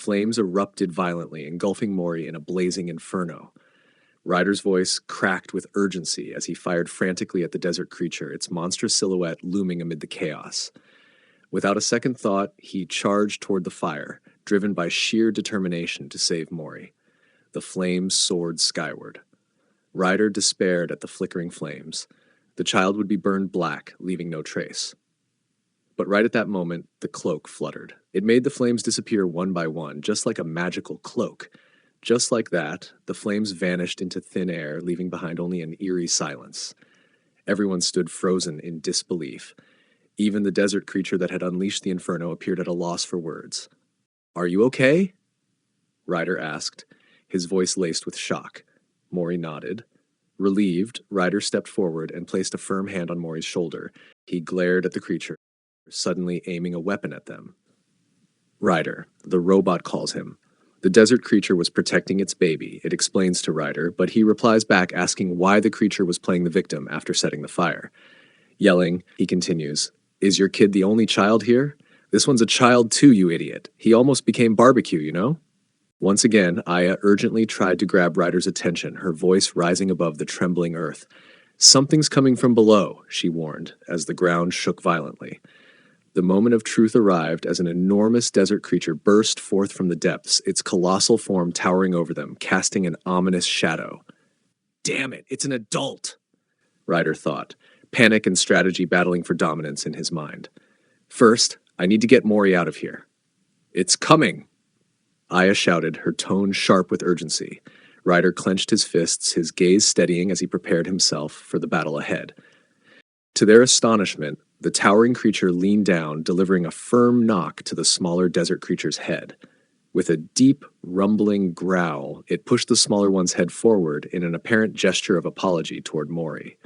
Flames erupted violently, engulfing Mori in a blazing inferno. Ryder's voice cracked with urgency as he fired frantically at the desert creature, its monstrous silhouette looming amid the chaos. Without a second thought, he charged toward the fire, driven by sheer determination to save Mori. The flames soared skyward. Ryder despaired at the flickering flames. The child would be burned black, leaving no trace. But right at that moment, the cloak fluttered. It made the flames disappear one by one, just like a magical cloak. Just like that, the flames vanished into thin air, leaving behind only an eerie silence. Everyone stood frozen in disbelief. Even the desert creature that had unleashed the inferno appeared at a loss for words. "Are you okay?" Ryder asked, his voice laced with shock. Mori nodded. Relieved, Ryder stepped forward and placed a firm hand on Mori's shoulder. He glared at the creature, suddenly aiming a weapon at them. Ryder, the robot calls him. The desert creature was protecting its baby, it explains to Ryder, but he replies back asking why the creature was playing the victim after setting the fire. Yelling, he continues, "Is your kid the only child here? This one's a child too, you idiot. He almost became barbecue, you know?" Once again, Aya urgently tried to grab Ryder's attention, her voice rising above the trembling earth. "Something's coming from below," she warned, as the ground shook violently. The moment of truth arrived as an enormous desert creature burst forth from the depths, its colossal form towering over them, casting an ominous shadow. "Damn it, it's an adult," Ryder thought, panic and strategy battling for dominance in his mind. "First, I need to get Mori out of here." "It's coming!" Aya shouted, her tone sharp with urgency. Ryder clenched his fists, his gaze steadying as he prepared himself for the battle ahead. To their astonishment, the towering creature leaned down, delivering a firm knock to the smaller desert creature's head. With a deep, rumbling growl, it pushed the smaller one's head forward in an apparent gesture of apology toward Mori.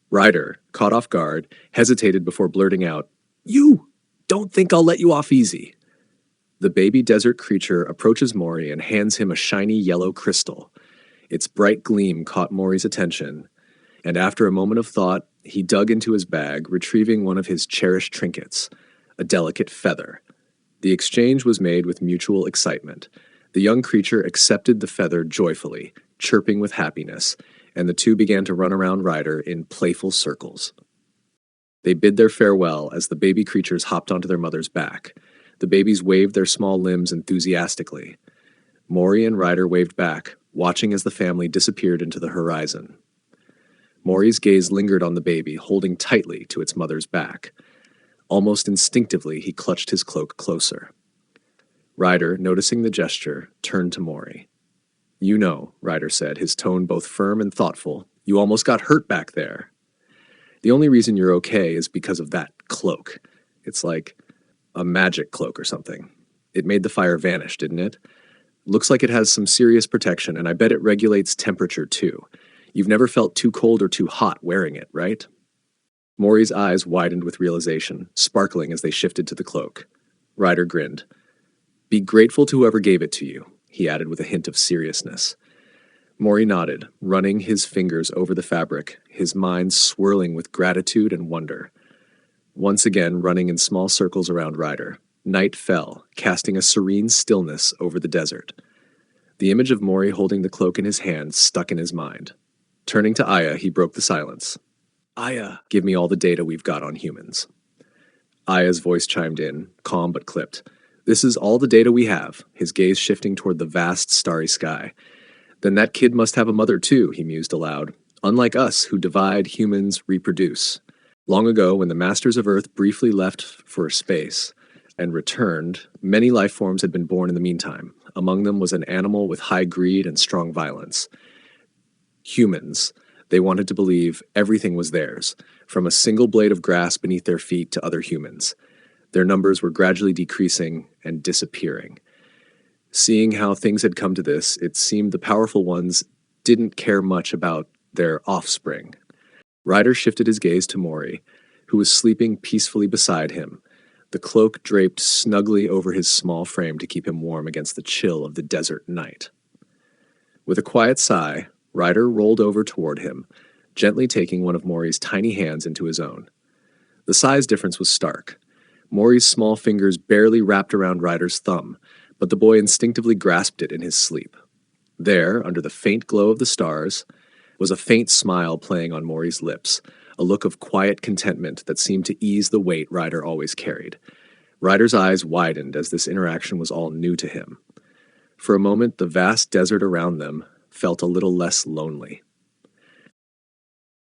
Ryder, caught off guard, hesitated before blurting out, "You! Don't think I'll let you off easy." The baby desert creature approaches Mori and hands him a shiny yellow crystal. Its bright gleam caught Mori's attention, and after a moment of thought, he dug into his bag, retrieving one of his cherished trinkets, a delicate feather. The exchange was made with mutual excitement. The young creature accepted the feather joyfully, chirping with happiness, and the two began to run around Ryder in playful circles. They bid their farewell as the baby creatures hopped onto their mother's back. The babies waved their small limbs enthusiastically. Mori and Ryder waved back, watching as the family disappeared into the horizon. Mori's gaze lingered on the baby, holding tightly to its mother's back. Almost instinctively, he clutched his cloak closer. Ryder, noticing the gesture, turned to Mori. "You know," Ryder said, his tone both firm and thoughtful, "you almost got hurt back there. The only reason you're okay is because of that cloak. It's like a magic cloak or something. It made the fire vanish, didn't it? Looks like it has some serious protection, and I bet it regulates temperature too. You've never felt too cold or too hot wearing it, right?" Mori's eyes widened with realization, sparkling as they shifted to the cloak. Ryder grinned. "Be grateful to whoever gave it to you," he added with a hint of seriousness. Mori nodded, running his fingers over the fabric, his mind swirling with gratitude and wonder. Once again running in small circles around Ryder, night fell, casting a serene stillness over the desert. The image of Mori holding the cloak in his hand stuck in his mind. Turning to Aya, he broke the silence. "Aya, give me all the data we've got on humans." Aya's voice chimed in, calm but clipped. "This is all the data we have," his gaze shifting toward the vast starry sky. "Then that kid must have a mother too," he mused aloud. "Unlike us, who divide, humans reproduce. Long ago, when the masters of Earth briefly left for space and returned, many life forms had been born in the meantime. Among them was an animal with high greed and strong violence. Humans. They wanted to believe everything was theirs, from a single blade of grass beneath their feet to other humans. Their numbers were gradually decreasing and disappearing. Seeing how things had come to this, it seemed the powerful ones didn't care much about their offspring. Ryder shifted his gaze to Mori, who was sleeping peacefully beside him, the cloak draped snugly over his small frame to keep him warm against the chill of the desert night. With a quiet sigh, Ryder rolled over toward him, gently taking one of Mori's tiny hands into his own. The size difference was stark. Mori's small fingers barely wrapped around Ryder's thumb, but the boy instinctively grasped it in his sleep. There, under the faint glow of the stars, was a faint smile playing on Mori's lips, a look of quiet contentment that seemed to ease the weight Ryder always carried. Ryder's eyes widened as this interaction was all new to him. For a moment, the vast desert around them felt a little less lonely.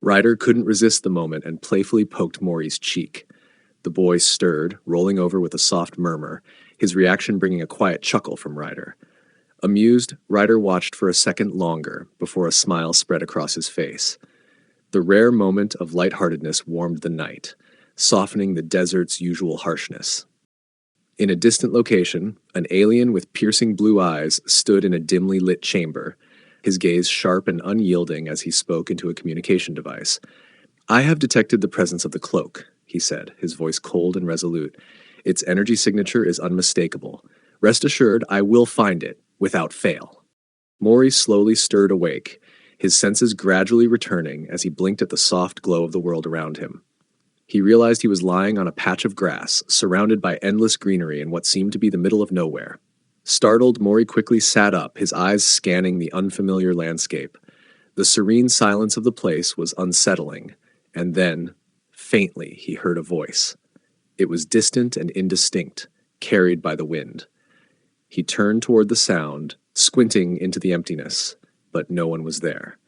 Ryder couldn't resist the moment and playfully poked Mori's cheek. The boy stirred, rolling over with a soft murmur, his reaction bringing a quiet chuckle from Ryder. Amused, Ryder watched for a second longer before a smile spread across his face. The rare moment of lightheartedness warmed the night, softening the desert's usual harshness. In a distant location, an alien with piercing blue eyes stood in a dimly lit chamber, his gaze sharp and unyielding as he spoke into a communication device. "I have detected the presence of the cloak," he said, his voice cold and resolute. "Its energy signature is unmistakable. Rest assured, I will find it, without fail." Mori slowly stirred awake, his senses gradually returning as he blinked at the soft glow of the world around him. He realized he was lying on a patch of grass, surrounded by endless greenery in what seemed to be the middle of nowhere. Startled, Mori quickly sat up, his eyes scanning the unfamiliar landscape. The serene silence of the place was unsettling, and then, faintly, he heard a voice. It was distant and indistinct, carried by the wind. He turned toward the sound, squinting into the emptiness, but no one was there.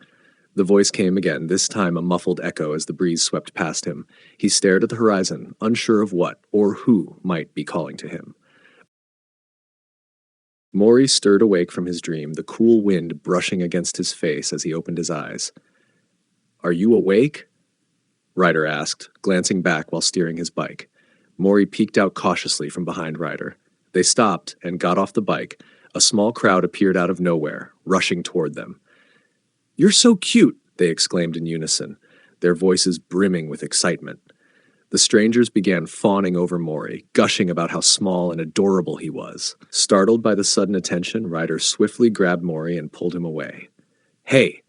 The voice came again, this time a muffled echo as the breeze swept past him. He stared at the horizon, unsure of what or who might be calling to him. Mori stirred awake from his dream, the cool wind brushing against his face as he opened his eyes. "Are you awake?" Ryder asked, glancing back while steering his bike. Mori peeked out cautiously from behind Ryder. They stopped and got off the bike. A small crowd appeared out of nowhere, rushing toward them. "You're so cute," they exclaimed in unison, their voices brimming with excitement. The strangers began fawning over Mori, gushing about how small and adorable he was. Startled by the sudden attention, Ryder swiftly grabbed Mori and pulled him away. "Hey,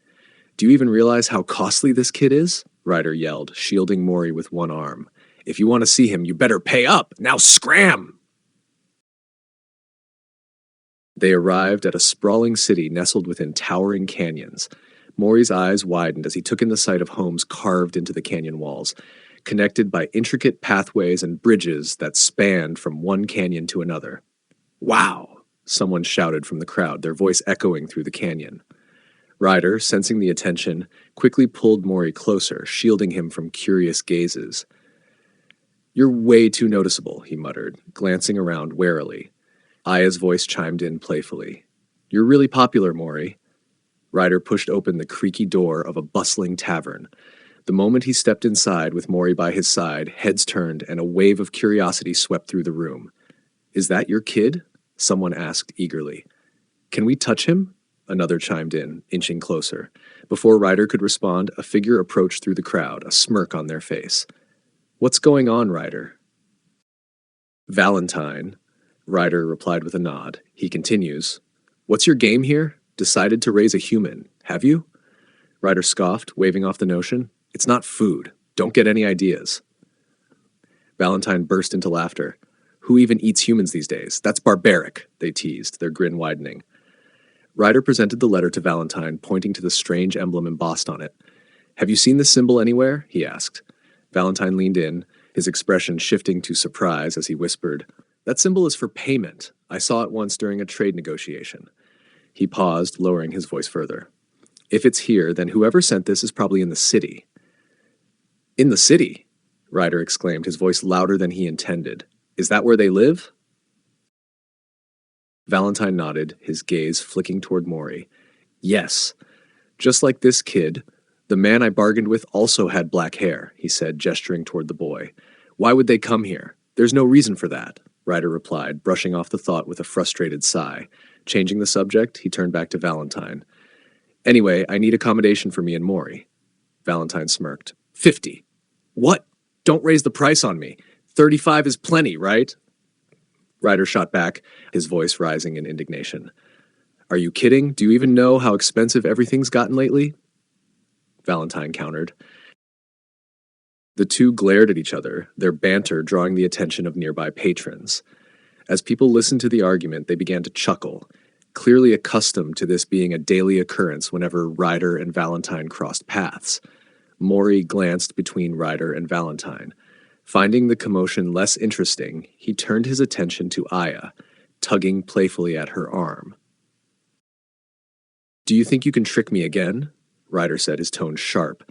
do you even realize how costly this kid is?" Ryder yelled, shielding Mori with one arm. "If you want to see him, you better pay up! Now scram!" They arrived at a sprawling city nestled within towering canyons. Mori's eyes widened as he took in the sight of homes carved into the canyon walls, connected by intricate pathways and bridges that spanned from one canyon to another. "Wow!" someone shouted from the crowd, their voice echoing through the canyon. Ryder, sensing the attention, quickly pulled Mori closer, shielding him from curious gazes. "You're way too noticeable," he muttered, glancing around warily. Aya's voice chimed in playfully. "You're really popular, Mori." Ryder pushed open the creaky door of a bustling tavern. The moment he stepped inside with Mori by his side, heads turned and a wave of curiosity swept through the room. "Is that your kid?" someone asked eagerly. "Can we touch him?" Another chimed in, inching closer. Before Ryder could respond, a figure approached through the crowd, a smirk on their face. "What's going on, Ryder?" "Valentine," Ryder replied with a nod. He continues, "What's your game here? Decided to raise a human, have you?" Ryder scoffed, waving off the notion. "It's not food. Don't get any ideas." Valentine burst into laughter. "Who even eats humans these days? That's barbaric," they teased, their grin widening. Ryder presented the letter to Valentine, pointing to the strange emblem embossed on it. "Have you seen this symbol anywhere?" he asked. Valentine leaned in, his expression shifting to surprise as he whispered, "That symbol is for payment. I saw it once during a trade negotiation." He paused, lowering his voice further. "If it's here, then whoever sent this is probably in the city." "In the city?" Ryder exclaimed, his voice louder than he intended. "Is that where they live?" Valentine nodded, his gaze flicking toward Mori. "Yes. Just like this kid, the man I bargained with also had black hair," he said, gesturing toward the boy. "Why would they come here? There's no reason for that," Ryder replied, brushing off the thought with a frustrated sigh. Changing the subject, he turned back to Valentine. "Anyway, I need accommodation for me and Mori." Valentine smirked. 50. "What? Don't raise the price on me. 35 is plenty, right?" Ryder shot back, his voice rising in indignation. "Are you kidding? Do you even know how expensive everything's gotten lately?" Valentine countered. The two glared at each other, their banter drawing the attention of nearby patrons. As people listened to the argument, they began to chuckle, clearly accustomed to this being a daily occurrence whenever Ryder and Valentine crossed paths. Mori glanced between Ryder and Valentine. Finding the commotion less interesting, he turned his attention to Aya, tugging playfully at her arm. "Do you think you can trick me again?" Ryder said, his tone sharp.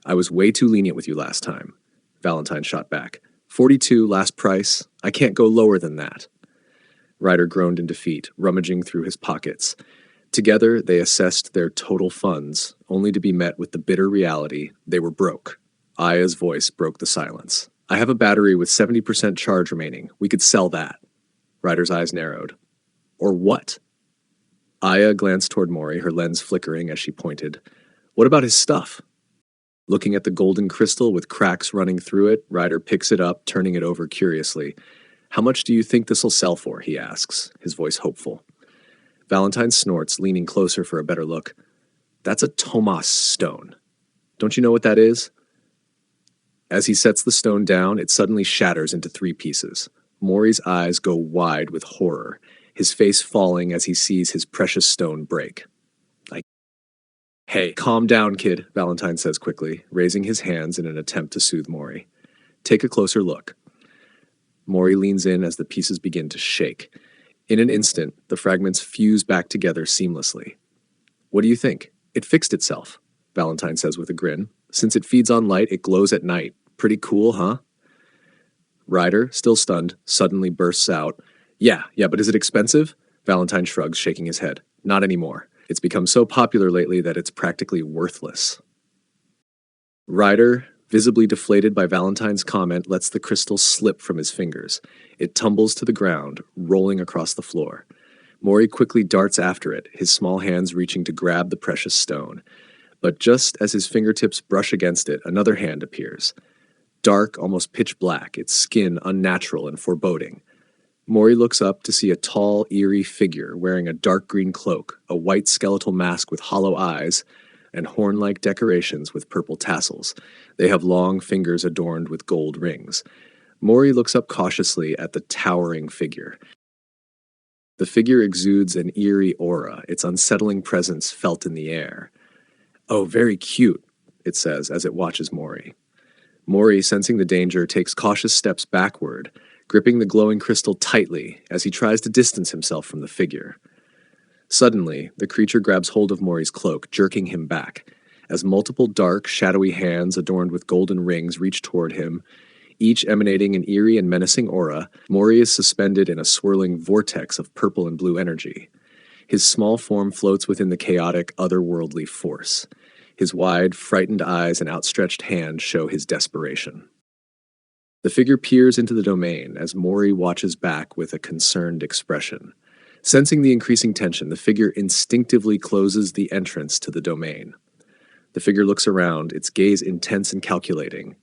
"I was way too lenient with you last time." Valentine shot back. 42, last price. I can't go lower than that." Ryder groaned in defeat, rummaging through his pockets. Together, they assessed their total funds, only to be met with the bitter reality they were broke. Aya's voice broke the silence. "I have a battery with 70% charge remaining. We could sell that." Ryder's eyes narrowed. "Or what?" Aya glanced toward Mori, her lens flickering as she pointed. "What about his stuff?" Looking at the golden crystal with cracks running through it, Ryder picks it up, turning it over curiously. "How much do you think this'll sell for?" he asks, his voice hopeful. Valentine snorts, leaning closer for a better look. "That's a Tomas stone. Don't you know what that is?" As he sets the stone down, it suddenly shatters into 3 pieces. Mori's eyes go wide with horror, his face falling as he sees his precious stone break. "Hey, calm down, kid," Valentine says quickly, raising his hands in an attempt to soothe Mori. "Take a closer look." Mori leans in as the pieces begin to shake. In an instant, the fragments fuse back together seamlessly. "What do you think? It fixed itself," Valentine says with a grin. "Since it feeds on light, it glows at night. Pretty cool, huh?" Ryder, still stunned, suddenly bursts out, Yeah, but is it expensive?" Valentine shrugs, shaking his head. "Not anymore. It's become so popular lately that it's practically worthless." Ryder, visibly deflated by Valentine's comment, lets the crystal slip from his fingers. It tumbles to the ground, rolling across the floor. Mori quickly darts after it, his small hands reaching to grab the precious stone. But just as his fingertips brush against it, another hand appears. Dark, almost pitch black, its skin unnatural and foreboding. Mori looks up to see a tall, eerie figure wearing a dark green cloak, a white skeletal mask with hollow eyes, and horn-like decorations with purple tassels. They have long fingers adorned with gold rings. Mori looks up cautiously at the towering figure. The figure exudes an eerie aura, its unsettling presence felt in the air. "Oh, very cute," it says as it watches Mori. Mori, sensing the danger, takes cautious steps backward, gripping the glowing crystal tightly as he tries to distance himself from the figure. Suddenly, the creature grabs hold of Mori's cloak, jerking him back. As multiple dark, shadowy hands adorned with golden rings reach toward him, each emanating an eerie and menacing aura, Mori is suspended in a swirling vortex of purple and blue energy. His small form floats within the chaotic, otherworldly force. His wide, frightened eyes and outstretched hand show his desperation. The figure peers into the domain as Mori watches back with a concerned expression. Sensing the increasing tension, the figure instinctively closes the entrance to the domain. The figure looks around, its gaze intense and calculating.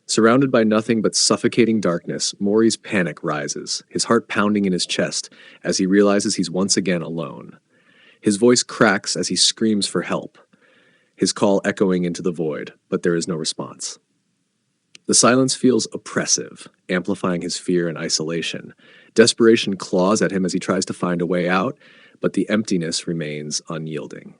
Surrounded by nothing but suffocating darkness, Mori's panic rises, his heart pounding in his chest as he realizes he's once again alone. His voice cracks as he screams for help, his call echoing into the void, but there is no response. The silence feels oppressive, amplifying his fear and isolation. Desperation claws at him as he tries to find a way out, but the emptiness remains unyielding.